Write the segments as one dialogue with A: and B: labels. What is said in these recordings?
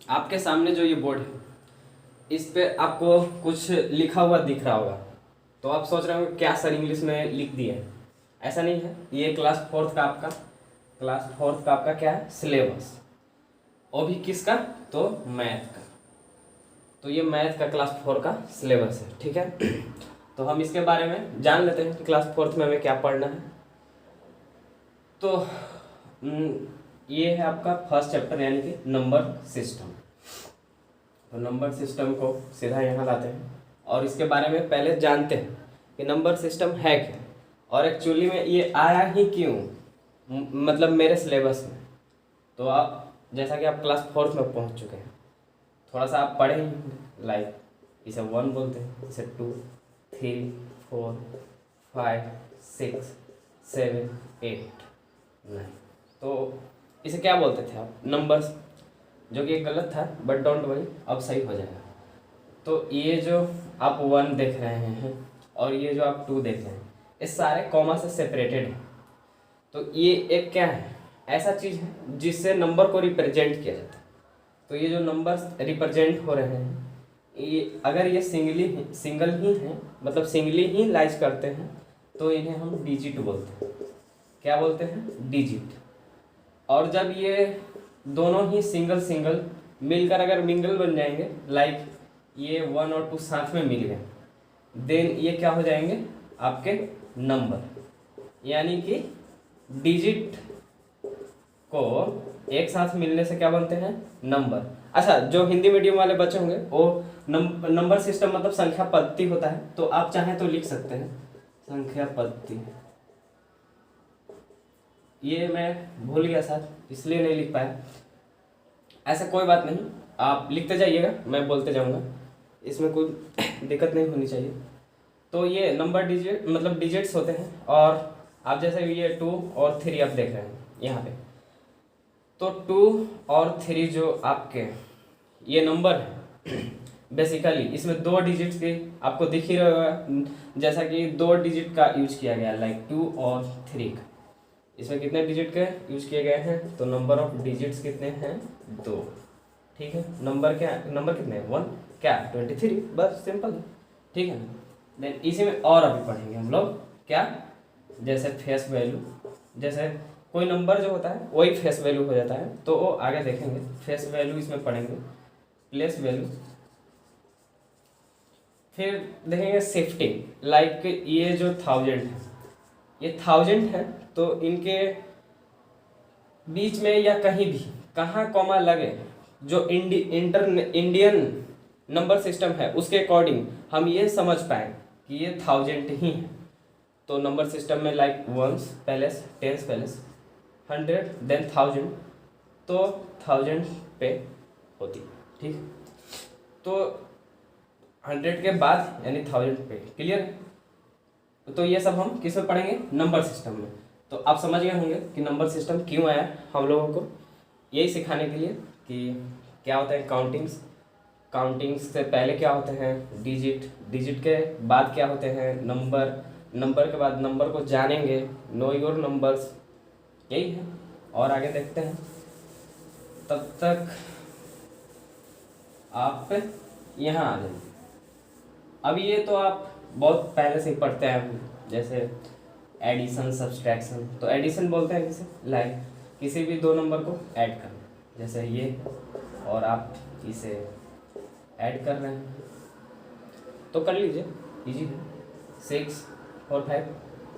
A: आपके सामने जो ये बोर्ड है इस पे आपको कुछ लिखा हुआ दिख रहा होगा, तो आप सोच रहे हो क्या सर इंग्लिश में लिख दिए हैं। ऐसा नहीं है, ये क्लास फोर्थ का आपका क्या है, सिलेबस। वो भी किसका, तो मैथ का। तो ये मैथ का क्लास 4 का सिलेबस है, ठीक है। तो हम इसके बारे में जान लेते हैं कि क्लास फोर्थ में हमें क्या पढ़ना है। तो ये है आपका फर्स्ट चैप्टर यानी कि नंबर सिस्टम। तो नंबर सिस्टम को सीधा यहाँ लाते हैं और इसके बारे में पहले जानते हैं कि नंबर सिस्टम है क्या और एक्चुअली में ये आया ही क्यों, मतलब मेरे सिलेबस में। तो आप जैसा कि आप क्लास फोर्थ में पहुँच चुके हैं, थोड़ा सा आप पढ़े ही, लाइक इसे 1 बोलते हैं, इसे 2, 3, 4, 5, 6, 7, 8, 9। तो इसे क्या बोलते थे आप, नंबर्स, जो कि गलत था बट डोंट वरी, अब सही हो जाएगा। तो ये जो आप 1 देख रहे हैं और ये जो आप 2 देख रहे हैं, ये सारे कॉमा से सेपरेटेड हैं। तो ये एक क्या है, ऐसा चीज़ है जिससे नंबर को रिप्रेजेंट किया जाता है। तो ये जो नंबर्स रिप्रेजेंट हो रहे हैं, ये अगर ये सिंगल ही हैं, मतलब सिंगली ही लाइज करते हैं, तो इन्हें हम डिजिट बोलते हैं। क्या बोलते हैं, डिजिट। और जब ये दोनों ही सिंगल सिंगल मिलकर अगर मिंगल बन जाएंगे, लाइक ये 1 और 2 साथ में मिल गए, देन ये क्या हो जाएंगे, आपके नंबर। यानी कि डिजिट को एक साथ मिलने से क्या बनते हैं, नंबर। अच्छा, जो हिंदी मीडियम वाले बच्चे होंगे वो नंबर सिस्टम मतलब संख्या पद्धति होता है, तो आप चाहें तो लिख सकते हैं संख्या पद्धति। ये मैं भूल गया सर, इसलिए नहीं लिख पाया। ऐसा कोई बात नहीं, आप लिखते जाइएगा, मैं बोलते जाऊंगा, इसमें कोई दिक्कत नहीं होनी चाहिए। तो ये नंबर डिजिट मतलब डिजिट्स होते हैं। और आप जैसे ये 2 और 3 आप देख रहे हैं यहाँ पे, तो 2 और 3 जो आपके ये नंबर है, बेसिकली इसमें 2 डिजिट्स के आपको दिख ही रहा होगा, जैसा कि 2 डिजिट का यूज किया गया, लाइक 2 और 3 का। इसमें कितने डिजिट के यूज किए गए हैं, तो नंबर ऑफ डिजिट्स कितने हैं, 2। ठीक है, नंबर कितने, 1 क्या 23, बस सिंपल है, ठीक है ना। देन इसी में और अभी पढ़ेंगे हम लोग क्या, जैसे फेस वैल्यू, जैसे कोई नंबर जो होता है वही फेस वैल्यू हो जाता है, तो वो आगे देखेंगे। फेस वैल्यू इसमें पढ़ेंगे, प्लेस वैल्यू, फिर देखेंगे शिफ्टिंग, लाइक ये जो 1000 है, ये 1000 है, तो इनके बीच में या कहीं भी कहाँ कॉमा लगे, जो इंडियन नंबर सिस्टम है उसके अकॉर्डिंग हम ये समझ पाए कि ये 1000 ही है। तो नंबर सिस्टम में लाइक 1s पहले, 10s पहले, 100 देन 1000, तो 1000 पे होती, ठीक है। तो 100 के बाद यानी 1000 पे, क्लियर है। तो ये सब हम किस में पढ़ेंगे, नंबर सिस्टम में। तो आप समझ गए होंगे कि नंबर सिस्टम क्यों आया हम लोगों को, यही सिखाने के लिए कि क्या होता है काउंटिंग्स से पहले क्या होते हैं डिजिट के बाद क्या होते हैं नंबर के बाद नंबर को जानेंगे, नो योर नंबर्स, यही है। और आगे देखते हैं, तब तक आप यहाँ आ जाइए। अभी ये तो आप बहुत पहले से ही पढ़ते हैं, जैसे एडिशन सब्सट्रैक्शन। तो एडिशन बोलते हैं किसे, लाइक किसी भी 2 नंबर को ऐड करना, जैसे ये और आप इसे ऐड कर रहे हैं, तो कर लीजिए, इजी है। 6 4 5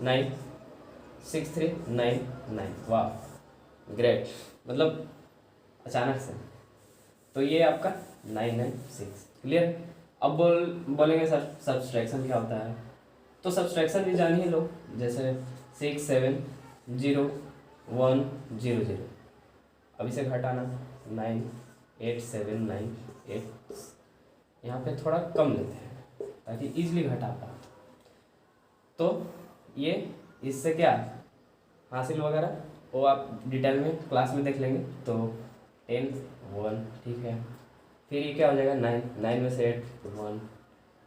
A: 9 6 3 9 9, वाह ग्रेट, मतलब अचानक से। तो ये आपका 996, क्लियर। अब बोलेंगे सर सब्सट्रैक्शन क्या होता है, तो सब्सट्रैक्शन भी जानिए लोग, जैसे 6 7 0 1 0 0, अब इसे घटाना 9 8 7 9 8, यहाँ पे थोड़ा कम लेते हैं ताकि इजीली घटा पाए। तो ये इससे क्या हासिल वगैरह वो आप डिटेल में क्लास में देख लेंगे। तो 10 1, ठीक है। फिर ये क्या हो जाएगा 9 में से 8 1,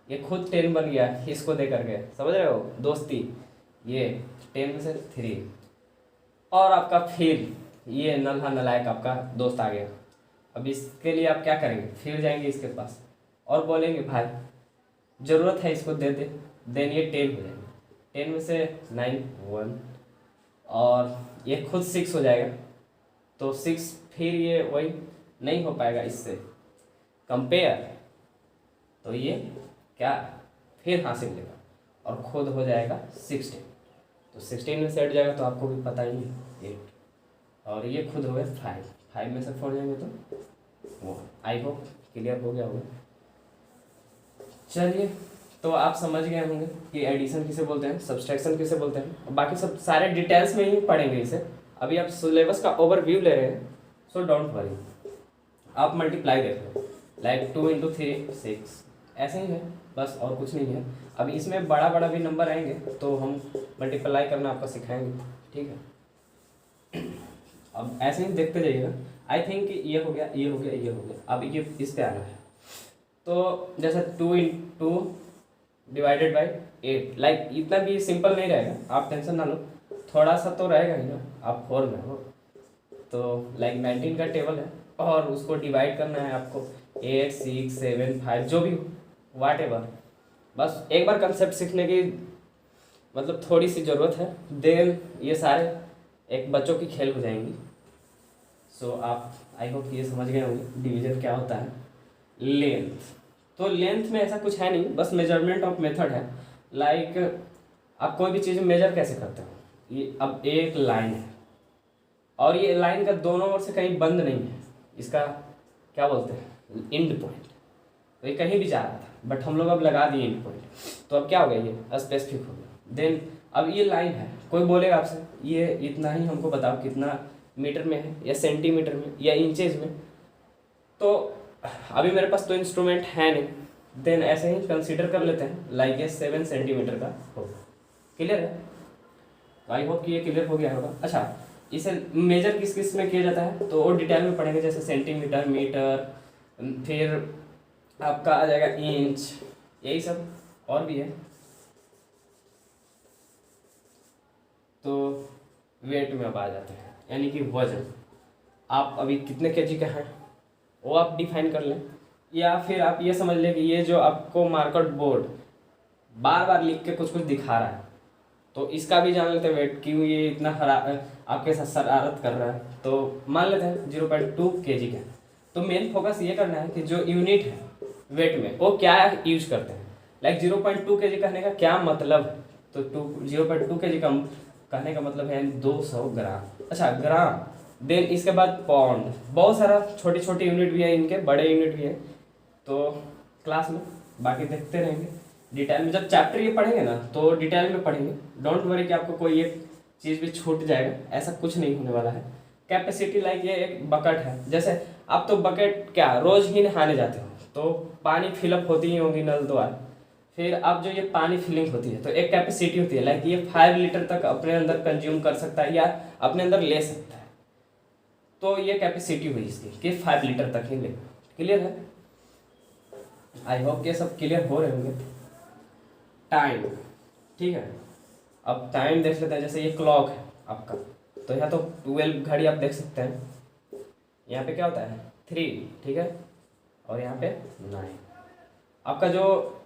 A: ये खुद 10 बन गया इसको दे करके, समझ रहे हो दोस्ती। ये 10 में से 3, और आपका फिर ये नल्हा नलायक आपका दोस्त आ गया, अब इसके लिए आप क्या करेंगे, फिर जाएंगे इसके पास और बोलेंगे भाई ज़रूरत है इसको दे दे, देन ये 10 हो जाएगा, 10 में से 9 1 और ये खुद 6 हो जाएगा, तो 6 फिर ये वही नहीं हो पाएगा इससे कंपेयर, तो ये क्या फिर हासिल लेगा और खुद हो जाएगा 16, तो 16 में से हट जाएगा तो आपको भी पता ही है 8 और ये खुद हो गया 5 में से 4 जाएंगे तो वो। आई होप क्लियर हो गया होगा। चलिए तो आप समझ गए होंगे कि एडिशन किसे बोलते हैं, सब्सट्रैक्शन किसे बोलते हैं, और बाकी सब सारे डिटेल्स में ही पढ़ेंगे इसे। अभी आप सिलेबस का ओवरव्यू ले रहे हैं, सो डोंट वरी, आप मल्टीप्लाई देख लो, लाइक 2 × 3 6 ऐसे ही है बस, और कुछ नहीं है। अब इसमें बड़ा बड़ा भी नंबर आएंगे तो हम मल्टीप्लाई करना आपको सिखाएंगे, ठीक है। अब ऐसे ही देखते जाइएगा। आई थिंक ये हो गया, ये हो गया, ये हो गया, अब ये इस पे आना है। तो जैसे 2 × 2 डिवाइडेड बाई 8, लाइक इतना भी सिंपल नहीं रहेगा, आप टेंशन ना लो, थोड़ा सा तो रहेगा ही ना, आप 4 में हो तो लाइक 19 का टेबल है और उसको डिवाइड करना है आपको 8 6 7 5 जो भी हो वाट एवर, बस एक बार कंसेप्ट सीखने की मतलब थोड़ी सी ज़रूरत है, देन ये सारे एक बच्चों की खेल हो जाएंगी। सो आप आई होप ये समझ गए होंगे डिवीजन क्या होता है। लेंथ, तो लेंथ में ऐसा कुछ है नहीं, बस मेजरमेंट ऑफ मेथड है। लाइक आप कोई भी चीज़ मेजर कैसे करते हो, ये अब एक लाइन है और ये लाइन का दोनों ओर से कहीं बंद नहीं है, इसका क्या बोलते हैं एंड पॉइंट, तो ये कहीं भी जा रहा था बट हम लोग अब लगा दिए एंड पॉइंट, तो अब क्या हो गया ये स्पेसिफिक हो गया। देन अब ये लाइन है, कोई बोलेगा आपसे ये इतना ही हमको बताओ कितना मीटर में है या सेंटीमीटर में या इंचेज में, तो अभी मेरे पास तो इंस्ट्रूमेंट है नहीं, देन ऐसे ही कंसीडर कर लेते हैं लाइक ये 7 सेंटीमीटर का होगा। क्लियर है, आई होप कि ये क्लियर हो गया होगा। अच्छा, इसे मेजर किस किस में किया जाता है तो वो डिटेल में पढ़ेंगे, जैसे सेंटीमीटर, मीटर, फिर आपका आ जाएगा इंच, यही सब और भी है। तो वेट में अब आ जाते हैं, यानी कि वजन, आप अभी कितने केजी का हैं वो आप डिफाइन कर लें, या फिर आप ये समझ लें कि ये जो आपको मार्कर बोर्ड बार बार लिख के कुछ कुछ दिखा रहा है तो इसका भी जान लेते हैं वेट, क्यों ये इतना आपके साथ शरारत कर रहा है, तो मान लेते हैं 0.2 kg का। तो मेन फोकस ये करना है कि जो यूनिट है वेट में वो क्या यूज करते हैं, लाइक 0.2 kg कहने का क्या मतलब है, तो 0.2 kg का कहने का मतलब है 200 ग्राम। अच्छा ग्राम, देन इसके बाद पाउंड, बहुत सारा छोटी छोटी यूनिट भी है, इनके बड़े यूनिट भी है, तो क्लास में बाकी देखते रहेंगे डिटेल में, जब चैप्टर ये पढ़ेंगे ना तो डिटेल में पढ़ेंगे, डोंट वरी कि आपको कोई एक चीज़ भी छूट जाएगा, ऐसा कुछ नहीं होने वाला है। कैपेसिटी लाइक ये एक बकेट है, जैसे आप तो बकेट क्या रोज ही नहाने जाते हो तो पानी फिलअप होती ही होगी नल द्वारा, फिर अब जो ये पानी फिलिंग होती है तो एक कैपेसिटी होती है, लाइक ये 5 लीटर तक अपने अंदर कंज्यूम कर सकता है या अपने अंदर ले सकता है, तो ये कैपेसिटी हुई इसकी कि 5 लीटर तक ही ले। क्लियर है, आई होप ये सब क्लियर हो रहे होंगे। टाइम, ठीक है, अब टाइम देख लेते हैं, जैसे ये क्लॉक है आपका, तो यहाँ तो 12 घड़ी आप देख सकते हैं, यहाँ पे क्या होता है 3, ठीक है, और यहाँ पे 9, आपका जो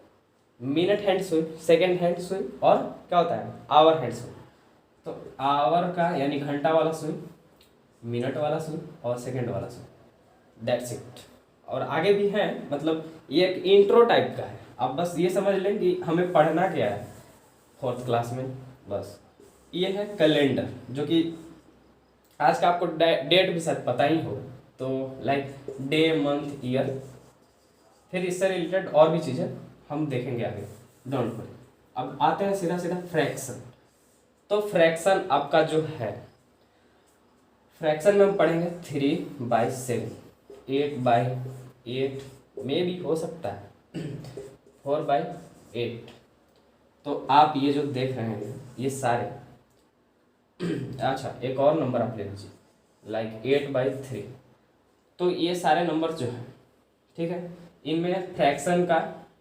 A: मिनट हैंड सुई, सेकेंड हैंड सुई, और क्या होता है आवर हैंड सुई, तो आवर का यानी घंटा वाला सुई, मिनट वाला सुई और सेकेंड वाला सुई, दैट्स इट। और आगे भी है, मतलब ये एक इंट्रो टाइप का है, आप बस ये समझ लें कि हमें पढ़ना क्या है 4th क्लास में, बस ये है कैलेंडर, जो कि आज का आपको डेट भी शायद पता ही होगा, तो लाइक डे मंथ ईयर, फिर इससे रिलेटेड और भी चीज़ें हम देखेंगे आगे, डोंट वरी। अब आते हैं सीधा सीधा फ्रैक्शन, तो फ्रैक्शन आपका जो है, फ्रैक्शन में हम पढ़ेंगे 3/7, 8/8 में भी हो सकता है 4/8, तो आप ये जो देख रहे हैं ये सारे अच्छा एक और नंबर आप ले लीजिए लाइक 8/3, तो ये सारे नंबर जो हैं, ठीक है, इनमें फ्रैक्शन का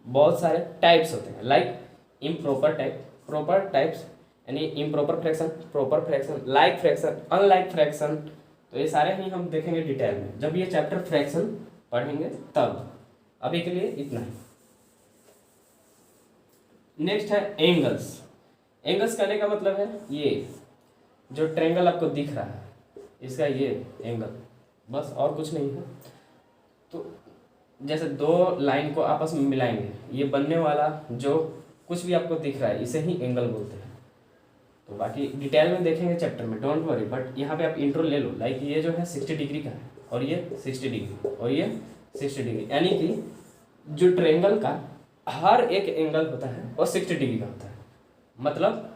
A: बहुत सारे टाइप्स होते हैं, like improper type, proper types यानी improper fraction, proper fraction, like fraction, unlike fraction, तो ये सारे ही हम देखेंगे डिटेल में जब ये चैप्टर फ्रैक्शन पढ़ेंगे तब। अभी के लिए इतना ही। नेक्स्ट है एंगल्स। एंगल्स करने का मतलब है ये जो ट्रायंगल आपको दिख रहा है इसका ये एंगल, बस और कुछ नहीं है। तो जैसे दो लाइन को आपस में मिलाएंगे, ये बनने वाला जो कुछ भी आपको दिख रहा है इसे ही एंगल बोलते हैं। तो बाकी डिटेल में देखेंगे चैप्टर में, डोंट वरी। बट यहाँ पे आप इंट्रो ले लो, लाइक ये जो है 60 डिग्री का है और ये 60 डिग्री और ये 60 डिग्री, यानी कि जो ट्रायंगल का हर एक एंगल होता है वो 60 डिग्री का होता है, मतलब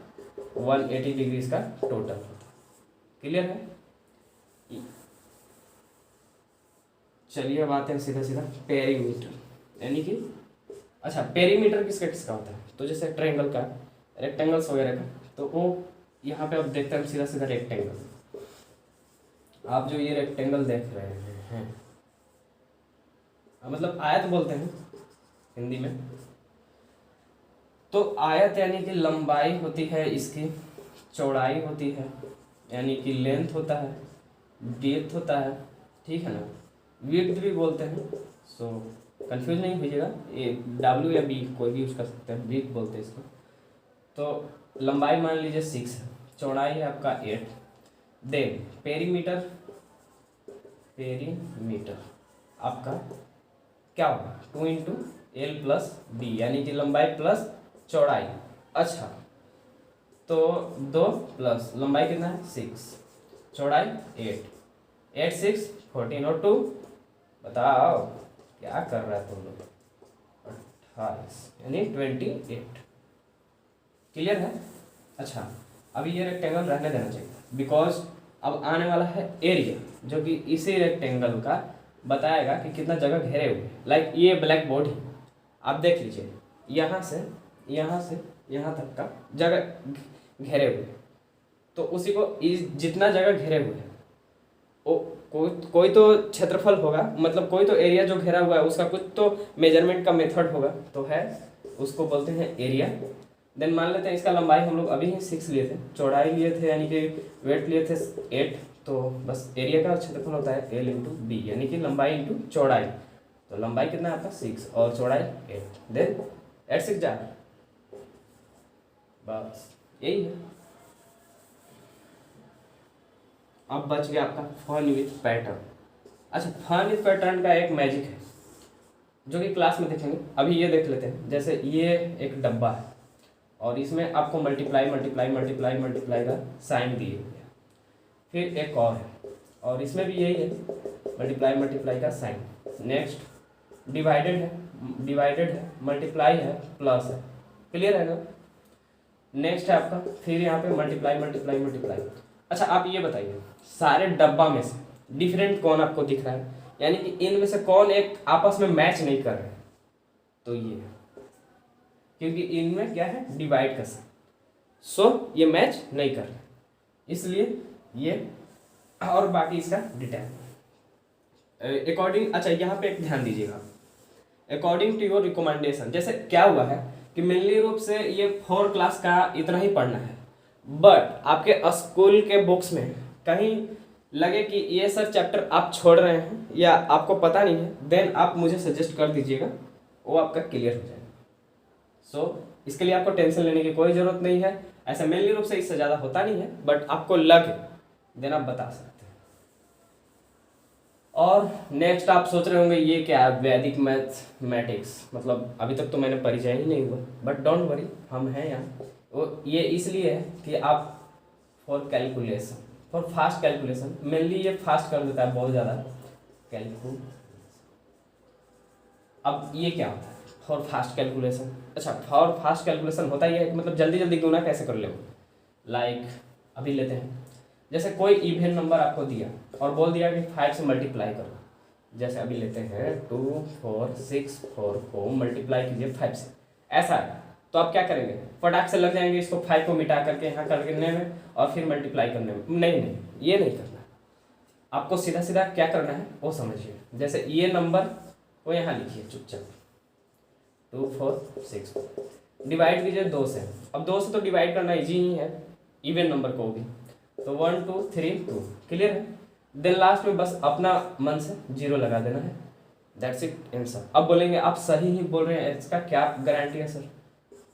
A: 180 डिग्री इसका टोटल होता है। क्लियर है? चलिए अब आते हैं सीधा सीधा पेरीमीटर, यानी कि अच्छा पेरीमीटर किसका किसका होता है। तो जैसे ट्रायंगल का, रेक्टेंगल्स वगैरह का, तो वो यहाँ पे आप देखते हैं सीधा सीधा रेक्टेंगल। आप जो ये रेक्टेंगल देख रहे हैं मतलब आयत बोलते हैं हिंदी में। तो आयत यानी कि लंबाई होती है इसकी, चौड़ाई होती है यानी कि लेंथ होता है, ब्रेथ होता है, ठीक है ना, विड्थ भी बोलते हैं। सो कंफ्यूज नहीं होइएगा, ये W या B कोई भी यूज कर सकते हैं, ब्रेथ बोलते हैं इसको। तो लंबाई मान लीजिए 6 है, चौड़ाई है आपका 8। देन पेरीमीटर, पेरीमीटर आपका क्या होगा 2 इंटू L प्लस B, यानी कि लंबाई प्लस चौड़ाई। अच्छा तो 2 प्लस लंबाई कितना है 6, चौड़ाई 8, 8 6 14 और 2 बताओ क्या कर रहा है तुम लोग, 28 यानी 28। क्लियर है? अच्छा अभी ये रेक्टेंगल रहने देना चाहिए बिकॉज अब आने वाला है एरिया जो कि इसी रेक्टेंगल का बताएगा कि कितना जगह घेरे हुए। लाइक ये ब्लैक बोर्ड ही आप देख लीजिए, यहाँ से यहाँ तक का जगह घेरे हुए, तो उसी को जितना जगह घेरे हुए हैं वो कोई तो क्षेत्रफल होगा, मतलब कोई तो एरिया जो घेरा हुआ है उसका कुछ तो मेजरमेंट का मेथड होगा, तो है उसको बोलते हैं एरिया। देन मान लेते हैं इसका लंबाई हम लोग अभी ही 6 लिए थे, चौड़ाई लिए थे यानी कि वेट लिए थे 8, तो बस एरिया का क्षेत्रफल होता है L इंटू बी, यानी कि लंबाई इंटू चौड़ाई। तो लंबाई कितना है आपका 6 और चौड़ाई 8, देन 8 6 जा, बस यही है। अब बच गया आपका फन विथ पैटर्न। अच्छा फन विथ पैटर्न का एक मैजिक है जो कि क्लास में देखेंगे, अभी ये देख लेते हैं। जैसे ये एक डब्बा है और इसमें आपको मल्टीप्लाई मल्टीप्लाई मल्टीप्लाई मल्टीप्लाई का साइन दिए हुए हैं, फिर एक और है और इसमें भी यही है मल्टीप्लाई मल्टीप्लाई का साइन। नेक्स्ट डिवाइडेड है, मल्टीप्लाई है, प्लस है। क्लियर है ना? नेक्स्ट है आपका फिर यहाँ पे मल्टीप्लाई मल्टीप्लाई मल्टीप्लाई। अच्छा आप ये बताइए सारे डब्बा में से डिफरेंट कौन आपको दिख रहा है, यानी कि इनमें से कौन एक आपस में मैच नहीं कर रहे हैं, तो ये है क्योंकि इनमें क्या है डिवाइड का साइन, सो ये मैच नहीं कर रहे, इसलिए ये। और बाकी इसका डिटेल अकॉर्डिंग, अच्छा यहाँ पे एक ध्यान दीजिएगा, अकॉर्डिंग टू योर रिकमेंडेशन। जैसे क्या हुआ है कि मेनली रूप से ये 4 क्लास का इतना ही पढ़ना है, बट आपके स्कूल के बुक्स में कहीं लगे कि ये सर चैप्टर आप छोड़ रहे हैं या आपको पता नहीं है, देन आप मुझे सजेस्ट कर दीजिएगा, वो आपका क्लियर हो जाएगा। सो इसके लिए आपको टेंशन लेने की कोई ज़रूरत नहीं है, ऐसा मेनली रूप से इससे ज़्यादा होता नहीं है, बट आपको लगे देन आप बता सकते हैं। और नेक्स्ट आप सोच रहे होंगे ये क्या है वैदिक मैथमेटिक्स, मतलब अभी तक तो मैंने परिचय ही नहीं हुआ, बट डोंट वरी हम हैं यहाँ। वो ये इसलिए है कि आप for calculation, for fast calculation, mainly ये फास्ट कर देता है बहुत ज़्यादा कैलकुलेशन। अब ये क्या होता है फॉर फास्ट कैलकुलेशन? अच्छा फॉर फास्ट कैलकुलेशन होता ये है कि मतलब जल्दी जल्दी गुना कैसे कर ले। लाइक अभी लेते हैं, जैसे कोई इवन नंबर आपको दिया और बोल दिया कि 5 से मल्टीप्लाई करो, जैसे अभी लेते हैं 2 4 6 4 को मल्टीप्लाई कीजिए 5 से, ऐसा है। तो आप क्या करेंगे, फटाक से लग जाएंगे इसको 5 को मिटा करके यहाँ करने में और फिर मल्टीप्लाई करने में। नहीं ये नहीं करना, आपको सीधा सीधा क्या करना है वो समझिए। जैसे ये नंबर को यहाँ लिखिए चुपचाप 2 4 6, डिवाइड कीजिए 2 से। अब 2 से तो डिवाइड करना इजी ही है इवन नंबर को भी, तो 1 2 3 2, क्लियर है। देन लास्ट में बस अपना मन से 0 लगा देना है, दैट्स इट आंसर। अब बोलेंगे आप सही ही बोल रहे हैं, इसका क्या गारंटी है सर?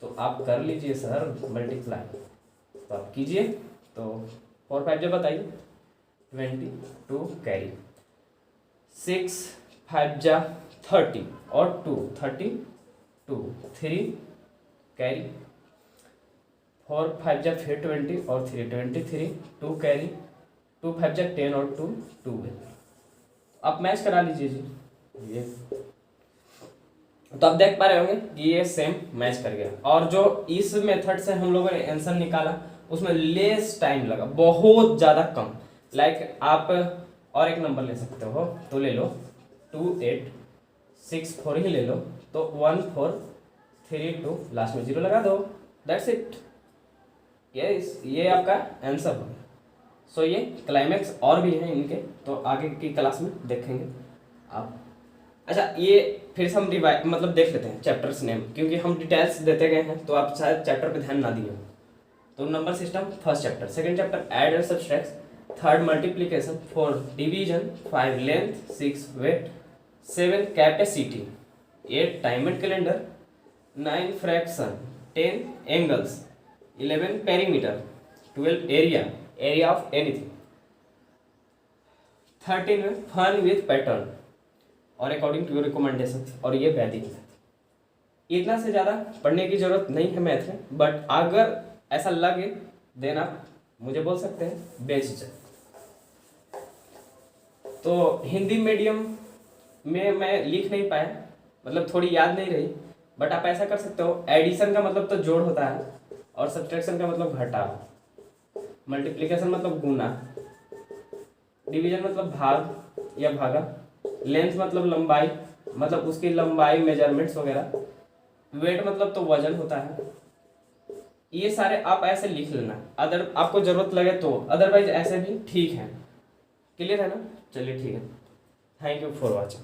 A: तो आप कर लीजिए सर मल्टीप्लाई, तो आप कीजिए। तो 4 5 जब बताइए 22 कैरी, 6 5 जा 30 और 2 32, 3 कैरी, 4 5 जा फिर 20 और 3 23, 2 कैरी, 2 5 जा 10 और 2 12। आप मैच करा लीजिए जी ये, तो आप देख पा रहे होंगे कि ये सेम मैच कर गया। और जो इस मेथड से हम लोगों ने आंसर निकाला उसमें लेस टाइम लगा, बहुत ज़्यादा कम। लाइक आप और एक नंबर ले सकते हो, तो ले लो 2 8 6 4 ही ले लो, तो 1 4 3 2 लास्ट में 0 लगा दो, दैट्स इट। ये आपका आंसर होगा। सो ये क्लाइमैक्स और भी हैं इनके, तो आगे की क्लास में देखेंगे आप। अच्छा, ये फिर से हम मतलब देख लेते हैं चैप्टर्स नेम, क्योंकि हम डिटेल्स देते गए हैं तो आप शायद चैप्टर पे ध्यान ना दिए हो। तो number system first chapter, second chapter add and subtract, third multiplication, 4 division, 5 length, 6 weight, 7 capacity, 8 time and calendar, 9 fraction, 10 angles, 11 perimeter, 12 area of anything, 13 fun with pattern और अकॉर्डिंग टू रिकमेंडेशन, और ये वैदिक मैथ। इतना से ज़्यादा पढ़ने की जरूरत नहीं है मैथ में, बट अगर ऐसा लगे देन आप मुझे बोल सकते हैं बेझिझक। तो हिंदी मीडियम में मैं लिख नहीं पाया, मतलब थोड़ी याद नहीं रही, बट आप ऐसा कर सकते हो, एडिशन का मतलब तो जोड़ होता है और सब्ट्रैक्शन का मतलब घटाव, मल्टीप्लिकेशन मतलब गुना, डिवीजन मतलब भाग या भागा, लेंथ मतलब लंबाई, मतलब उसकी लंबाई मेजरमेंट्स वगैरह, वेट मतलब तो वजन होता है। ये सारे आप ऐसे लिख लेना, अदर आपको जरूरत लगे तो, अदरवाइज ऐसे भी ठीक है। क्लियर है ना? चलिए ठीक है, थैंक यू फॉर वॉचिंग।